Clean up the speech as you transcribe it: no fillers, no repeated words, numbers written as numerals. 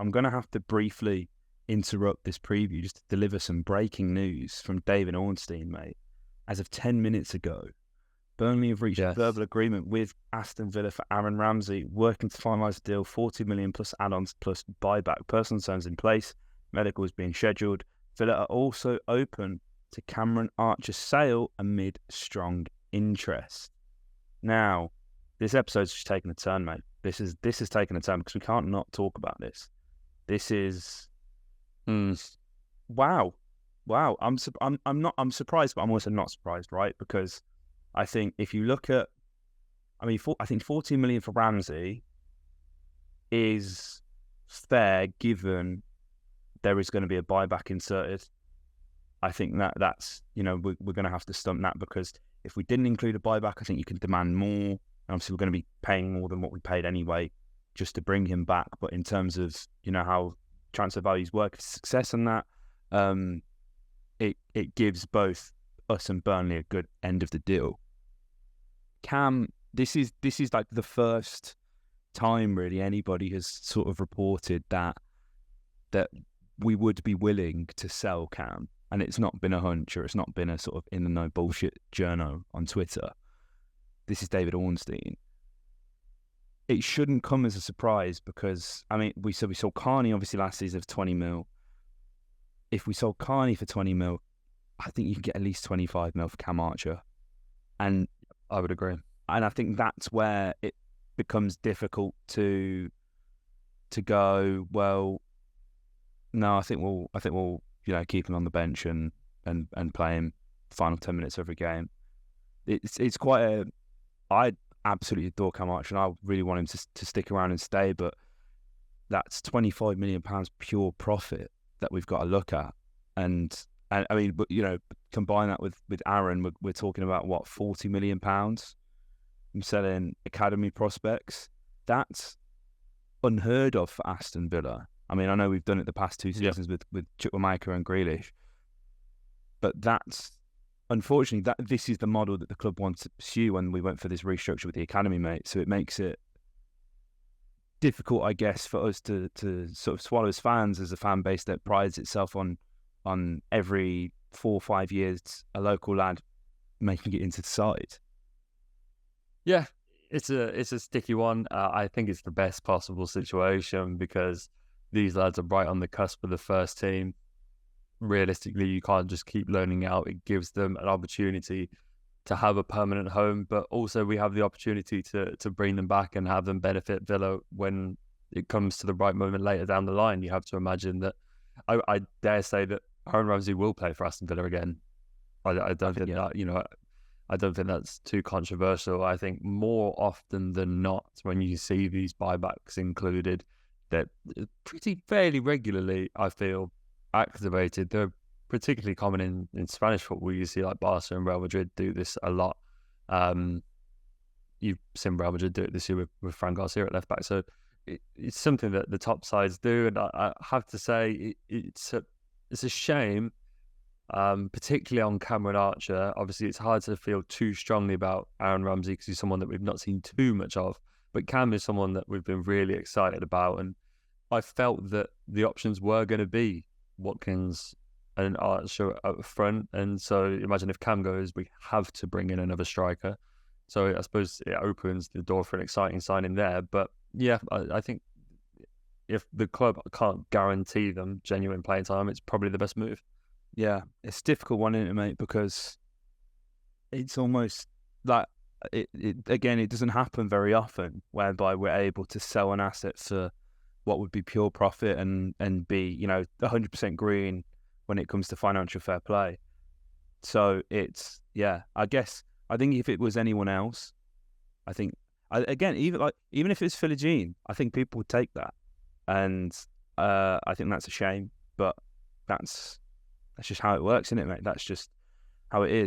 I'm going to have to briefly interrupt this preview just to deliver some breaking news from David Ornstein, mate. As of 10 minutes ago, Burnley have reached a verbal agreement with Aston Villa for Aaron Ramsey, working to finalise the deal, 40 million plus add-ons plus buyback. Personal terms in place, medical is being scheduled. Villa are also open to Cameron Archer's sale amid strong interest. Now, this episode's just taken a turn, mate. This is taken a turn because we can't not talk about this. This is wow. I'm surprised, but I'm also not surprised, right? Because I think if you look at, I think 14 million for Ramsey is fair given there is going to be a buyback inserted. I think that's, we're going to have to stump that, because if we didn't include a buyback, I think you can demand more. Obviously, we're going to be paying more than what we paid anyway just to bring him back. But in terms of, how transfer values work, success on that, it gives both us and Burnley a good end of the deal. Cam, this is like the first time really anybody has sort of reported that we would be willing to sell Cam, and it's not been a hunch, or it's not been a sort of in the no bullshit journo on Twitter. This is David Ornstein. It shouldn't come as a surprise because, we sold Carney obviously last season for 20 mil. If we sold Carney for 20 mil, I think you can get at least 25 mil for Cam Archer. And I would agree. And I think that's where it becomes difficult to go, well, no, I think we'll keep him on the bench and play him final 10 minutes every game. It's quite I absolutely adore Cam Archer, and I really want him to stick around and stay, but that's £25 million pure profit that we've got to look at. And combine that with Aaron, we're talking about what, £40 million from selling academy prospects. That's unheard of for Aston Villa. I know we've done it the past two seasons with Chukwuemeka and Grealish, but unfortunately this is the model that the club wants to pursue when we went for this restructure with the academy, mate. So it makes it difficult, I guess, for us to sort of swallow as fans, as a fan base that prides itself on every 4 or 5 years a local lad making it into the side. Yeah, it's a sticky one. I think it's the best possible situation because these lads are right on the cusp of the first team. Realistically, you can't just keep loaning out. It gives them an opportunity to have a permanent home, but also we have the opportunity to bring them back and have them benefit Villa when it comes to the right moment later down the line. You have to imagine that I dare say that Aaron Ramsey will play for Aston Villa again. I don't think that, I don't think that's too controversial. I think more often than not, when you see these buybacks included, they're pretty fairly regularly, I feel, activated. They're particularly common in Spanish football. You see like Barca and Real Madrid do this a lot. You've seen Real Madrid do it this year with Fran Garcia at left back. So it's something that the top sides do, and I have to say it's a shame, particularly on Cameron Archer. Obviously, it's hard to feel too strongly about Aaron Ramsey because he's someone that we've not seen too much of. But Cam is someone that we've been really excited about, and I felt that the options were going to be Watkins and Archer up front. And so imagine if Cam goes, we have to bring in another striker. So I suppose it opens the door for an exciting signing there. But yeah, I think if the club can't guarantee them genuine playing time, it's probably the best move. Yeah, it's a difficult one, isn't it, mate? Because it's almost like it doesn't happen very often whereby we're able to sell an asset for what would be pure profit and be 100% green when it comes to financial fair play. So it's I think if it was anyone else, I think even if it's Philogene, I think people would take that, and I think that's a shame, but that's just how it works, isn't it, mate? That's just how it is.